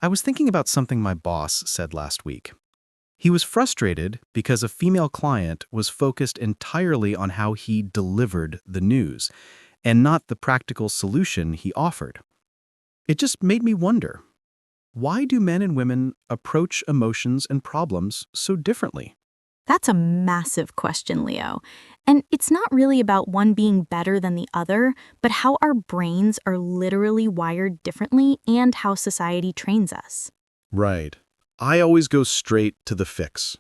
I was thinking about something my boss said last week. He was frustrated because a female client was focused entirely on how he delivered the news and not the practical solution he offered. It just made me wonder, why do men and women approach emotions and problems so differently? That's a massive question, Leo. And it's not really about one being better than the other, but how our brains are literally wired differently and how society trains us. Right. I always go straight to the fix.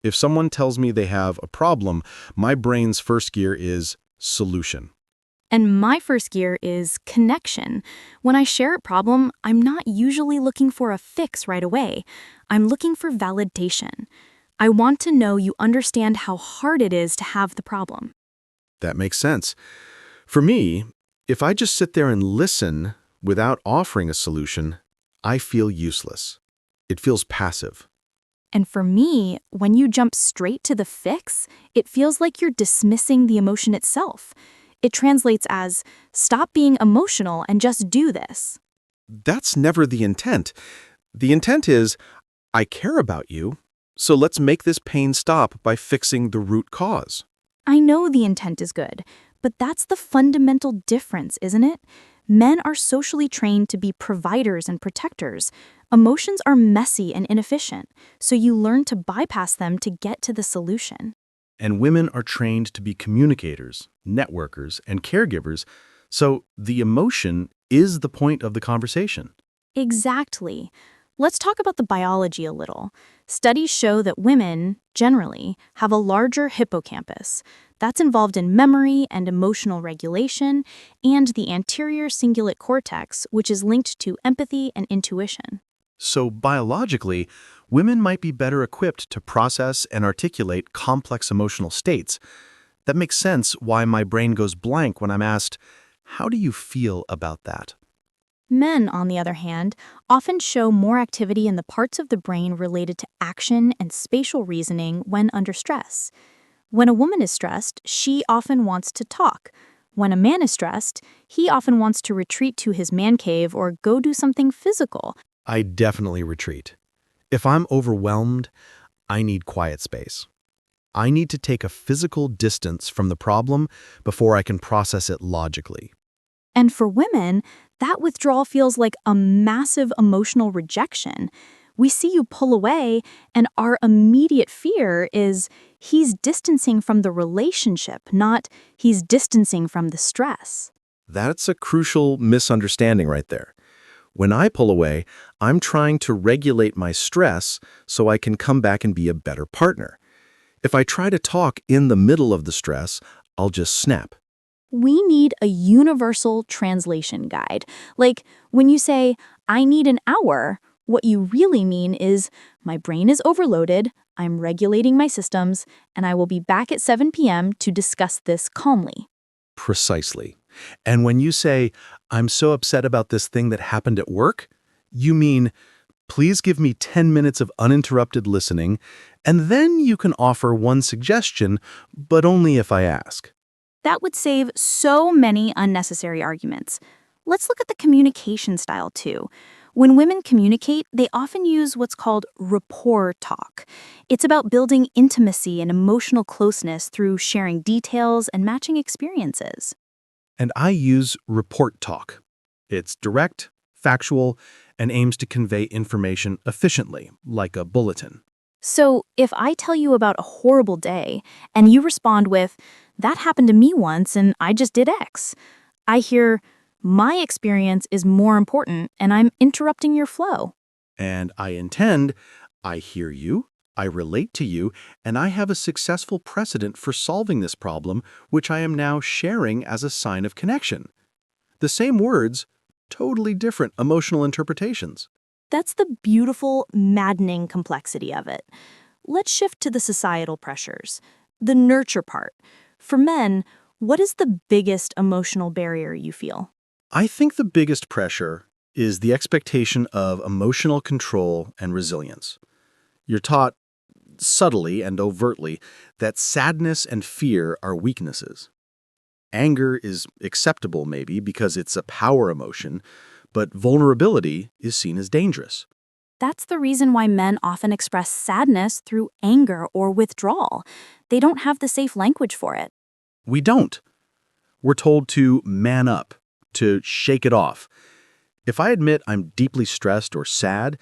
If someone tells me they have a problem, my brain's first gear is solution. And my first gear is connection. When I share a problem, I'm not usually looking for a fix right away. I'm looking for validation. I want to know you understand how hard it is to have the problem. That makes sense. For me, if I just sit there and listen without offering a solution, I feel useless. It feels passive. And for me, when you jump straight to the fix, it feels like you're dismissing the emotion itself. It translates as, stop being emotional and just do this. That's never the intent. The intent is, I care about you, so let's make this pain stop by fixing the root cause. I know the intent is good, but that's the fundamental difference, isn't it? Men are socially trained to be providers and protectors. Emotions are messy and inefficient, so you learn to bypass them to get to the solution. And women are trained to be communicators, networkers, and caregivers, so the emotion is the point of the conversation. Exactly. Let's talk about the biology a little. Studies show that women, generally, have a larger hippocampus. That's involved in memory and emotional regulation, and the anterior cingulate cortex, which is linked to empathy and intuition. So biologically, women might be better equipped to process and articulate complex emotional states. That makes sense why my brain goes blank when I'm asked, how do you feel about that? Men, on the other hand, often show more activity in the parts of the brain related to action and spatial reasoning when under stress. When a woman is stressed, she often wants to talk. When a man is stressed, he often wants to retreat to his man cave or go do something physical. I definitely retreat. If I'm overwhelmed, I need quiet space. I need to take a physical distance from the problem before I can process it logically. And for women, that withdrawal feels like a massive emotional rejection. We see you pull away, and our immediate fear is he's distancing from the relationship, not he's distancing from the stress. That's a crucial misunderstanding right there. When I pull away, I'm trying to regulate my stress so I can come back and be a better partner. If I try to talk in the middle of the stress, I'll just snap. We need a universal translation guide. Like when you say, I need an hour, what you really mean is, my brain is overloaded, I'm regulating my systems, and I will be back at 7 p.m. to discuss this calmly. Precisely. And when you say, I'm so upset about this thing that happened at work, you mean, please give me 10 minutes of uninterrupted listening, and then you can offer one suggestion, but only if I ask. That would save so many unnecessary arguments. Let's look at the communication style too. When women communicate, they often use what's called rapport talk. It's about building intimacy and emotional closeness through sharing details and matching experiences. And I use report talk. It's direct, factual, and aims to convey information efficiently, like a bulletin. So if I tell you about a horrible day and you respond with, that happened to me once and I just did X, I hear, my experience is more important and I'm interrupting your flow. And I intend, I hear you, I relate to you, and I have a successful precedent for solving this problem, which I am now sharing as a sign of connection. The same words, totally different emotional interpretations. That's the beautiful, maddening complexity of it. Let's shift to the societal pressures, the nurture part. For men, what is the biggest emotional barrier you feel? I think the biggest pressure is the expectation of emotional control and resilience. You're taught, subtly and overtly, that sadness and fear are weaknesses. Anger is acceptable maybe because it's a power emotion, but vulnerability is seen as dangerous. That's the reason why men often express sadness through anger or withdrawal. They don't have the safe language for it. We don't. We're told to man up, to shake it off. If I admit I'm deeply stressed or sad,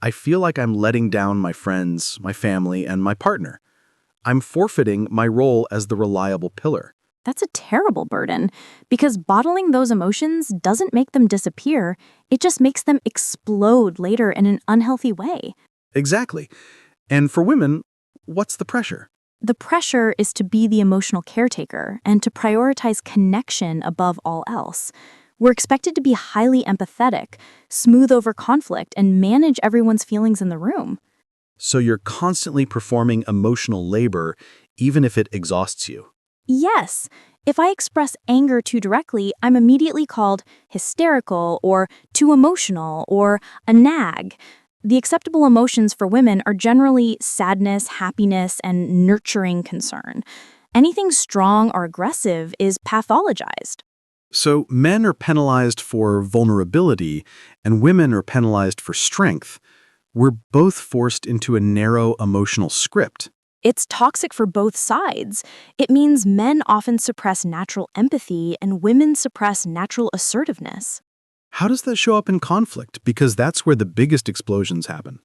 I feel like I'm letting down my friends, my family, and my partner. I'm forfeiting my role as the reliable pillar. That's a terrible burden because bottling those emotions doesn't make them disappear, it just makes them explode later in an unhealthy way. Exactly. And for women, what's the pressure? The pressure is to be the emotional caretaker and to prioritize connection above all else. We're expected to be highly empathetic, smooth over conflict, and manage everyone's feelings in the room. So you're constantly performing emotional labor, even if it exhausts you. Yes, if I express anger too directly, I'm immediately called hysterical or too emotional or a nag. The acceptable emotions for women are generally sadness, happiness, and nurturing concern. Anything strong or aggressive is pathologized. So men are penalized for vulnerability, and women are penalized for strength. We're both forced into a narrow emotional script. It's toxic for both sides. It means men often suppress natural empathy and women suppress natural assertiveness. How does that show up in conflict? Because that's where the biggest explosions happen.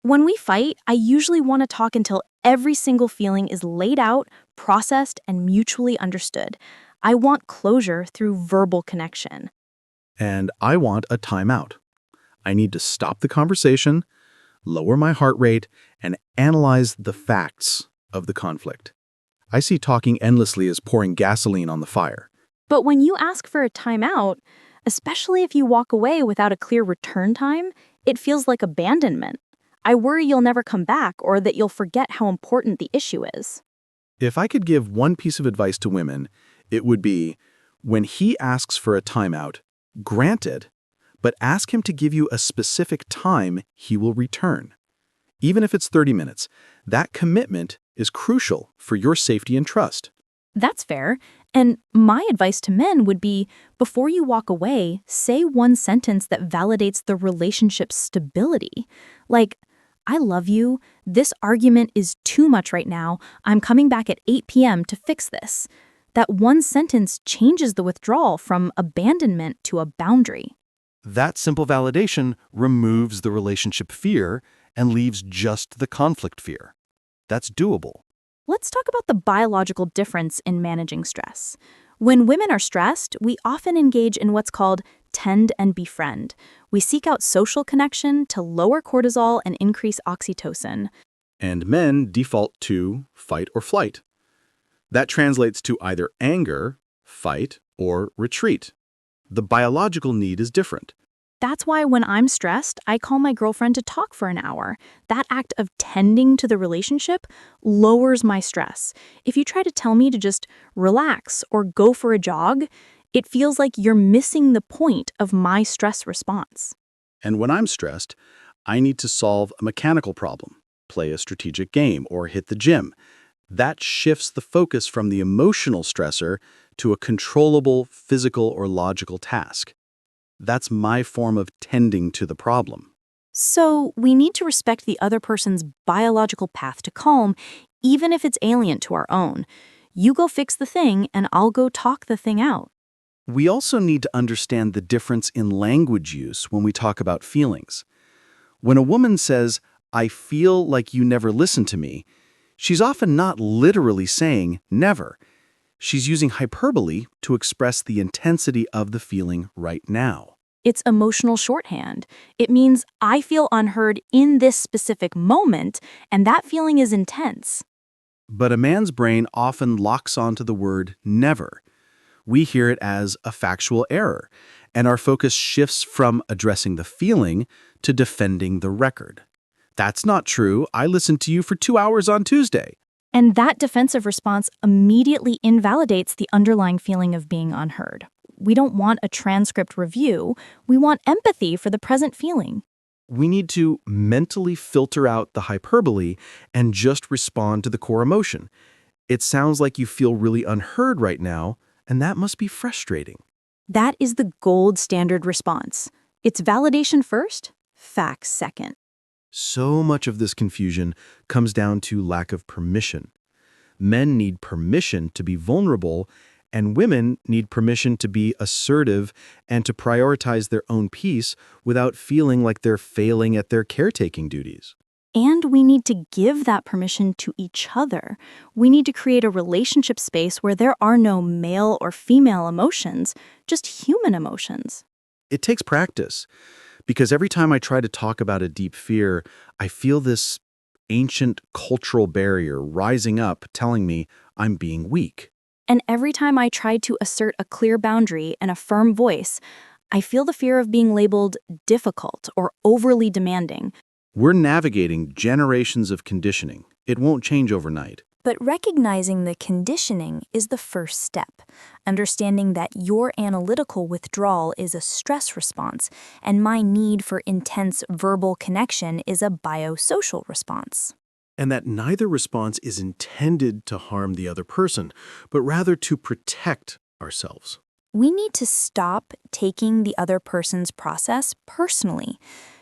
When we fight, I usually want to talk until every single feeling is laid out, processed, and mutually understood. I want closure through verbal connection. And I want a timeout. I need to stop the conversation, lower my heart rate, and analyze the facts of the conflict. I see talking endlessly as pouring gasoline on the fire. But when you ask for a timeout, especially if you walk away without a clear return time, it feels like abandonment. I worry you'll never come back or that you'll forget how important the issue is. If I could give one piece of advice to women, it would be, when he asks for a timeout, grant it, but ask him to give you a specific time he will return. Even if it's 30 minutes, that commitment is crucial for your safety and trust. That's fair. And my advice to men would be, before you walk away, say one sentence that validates the relationship's stability. Like, I love you. This argument is too much right now. I'm coming back at 8 p.m. to fix this. That one sentence changes the withdrawal from abandonment to a boundary. That simple validation removes the relationship fear and leaves just the conflict fear. That's doable. Let's talk about the biological difference in managing stress. When women are stressed, we often engage in what's called tend and befriend. We seek out social connection to lower cortisol and increase oxytocin. And men default to fight or flight. That translates to either anger, fight, or retreat. The biological need is different. That's why when I'm stressed, I call my girlfriend to talk for an hour. That act of tending to the relationship lowers my stress. If you try to tell me to just relax or go for a jog, it feels like you're missing the point of my stress response. And when I'm stressed, I need to solve a mechanical problem, play a strategic game, or hit the gym. That shifts the focus from the emotional stressor to a controllable physical or logical task. That's my form of tending to the problem. So we need to respect the other person's biological path to calm, even if it's alien to our own. You go fix the thing, and I'll go talk the thing out. We also need to understand the difference in language use when we talk about feelings. When a woman says, "I feel like you never listen to me," she's often not literally saying never. She's using hyperbole to express the intensity of the feeling right now. It's emotional shorthand. It means I feel unheard in this specific moment, and that feeling is intense. But a man's brain often locks onto the word never. We hear it as a factual error, and our focus shifts from addressing the feeling to defending the record. That's not true. I listened to you for 2 hours on Tuesday. And that defensive response immediately invalidates the underlying feeling of being unheard. We don't want a transcript review. We want empathy for the present feeling. We need to mentally filter out the hyperbole and just respond to the core emotion. It sounds like you feel really unheard right now, and that must be frustrating. That is the gold standard response. It's validation first, facts second. So much of this confusion comes down to lack of permission. Men need permission to be vulnerable, and women need permission to be assertive and to prioritize their own peace without feeling like they're failing at their caretaking duties. And we need to give that permission to each other. We need to create a relationship space where there are no male or female emotions, just human emotions. It takes practice, because every time I try to talk about a deep fear, I feel this ancient cultural barrier rising up telling me I'm being weak. And every time I try to assert a clear boundary and a firm voice, I feel the fear of being labeled difficult or overly demanding. We're navigating generations of conditioning. It won't change overnight. But recognizing the conditioning is the first step. Understanding that your analytical withdrawal is a stress response and my need for intense verbal connection is a biosocial response. And that neither response is intended to harm the other person, but rather to protect ourselves. We need to stop taking the other person's process personally.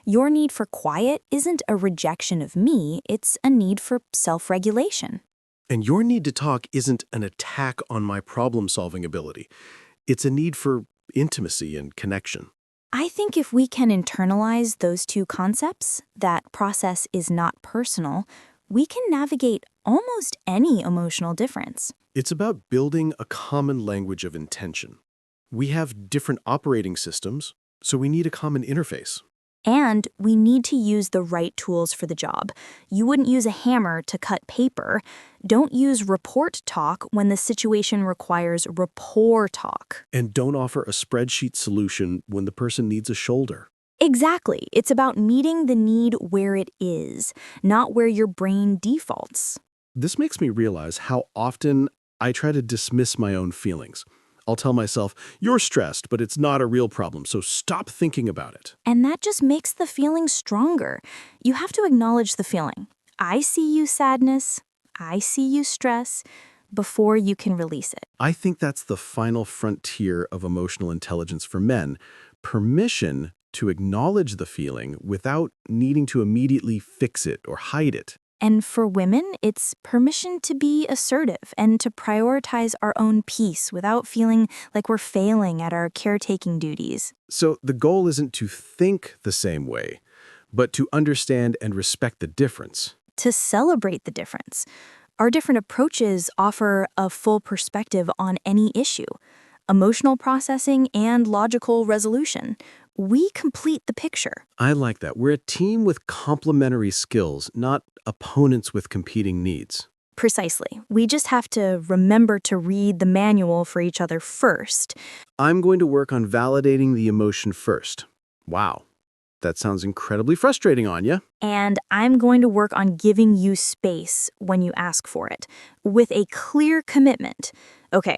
Your need for quiet isn't a rejection of me, it's a need for self-regulation. And your need to talk isn't an attack on my problem-solving ability. It's a need for intimacy and connection. I think if we can internalize those two concepts, that process is not personal, we can navigate almost any emotional difference. It's about building a common language of intention. We have different operating systems, so we need a common interface. And we need to use the right tools for the job. You wouldn't use a hammer to cut paper. Don't use report talk when the situation requires rapport talk. And don't offer a spreadsheet solution when the person needs a shoulder. Exactly. It's about meeting the need where it is, not where your brain defaults. This makes me realize how often I try to dismiss my own feelings. I'll tell myself, you're stressed, but it's not a real problem, so stop thinking about it. And that just makes the feeling stronger. You have to acknowledge the feeling. I see you sadness. I see you stress, before you can release it. I think that's the final frontier of emotional intelligence for men. Permission to acknowledge the feeling without needing to immediately fix it or hide it. And for women, it's permission to be assertive and to prioritize our own peace without feeling like we're failing at our caretaking duties. So the goal isn't to think the same way, but to understand and respect the difference. To celebrate the difference. Our different approaches offer a full perspective on any issue, emotional processing and logical resolution. We complete the picture. I like that. We're a team with complementary skills, not opponents with competing needs. Precisely. We just have to remember to read the manual for each other first. I'm going to work on validating the emotion first. Wow. That sounds incredibly frustrating, Anya. And I'm going to work on giving you space when you ask for it, with a clear commitment. Okay,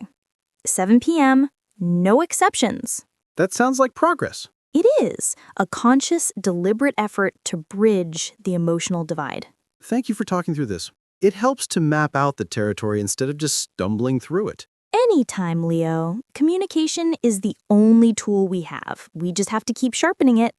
7 p.m., no exceptions. That sounds like progress. It is a conscious, deliberate effort to bridge the emotional divide. Thank you for talking through this. It helps to map out the territory instead of just stumbling through it. Anytime, Leo. Communication is the only tool we have. We just have to keep sharpening it.